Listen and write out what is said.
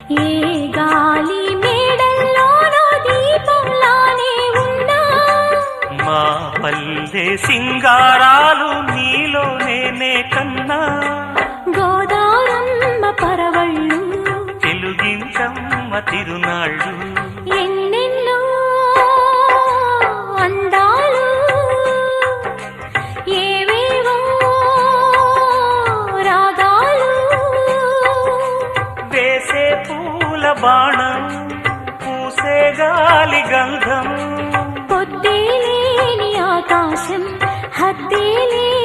ఏ గాలి మేడల్లోనో దీపంలానే ఉన్నా, మా పల్లె సింగారాలు నీలో నేనే కన్నా, గోదారమ్మ పరవళ్ళు తెలుగించమ్మ తిరునాళ్ళు, ఎన్నెన్నో అందాలు ఏవేవో రాగాలు, వేసే పూల బాణం పూసే గాలి గంధం, పొద్దే లేని ఆకాశం హద్దే లేని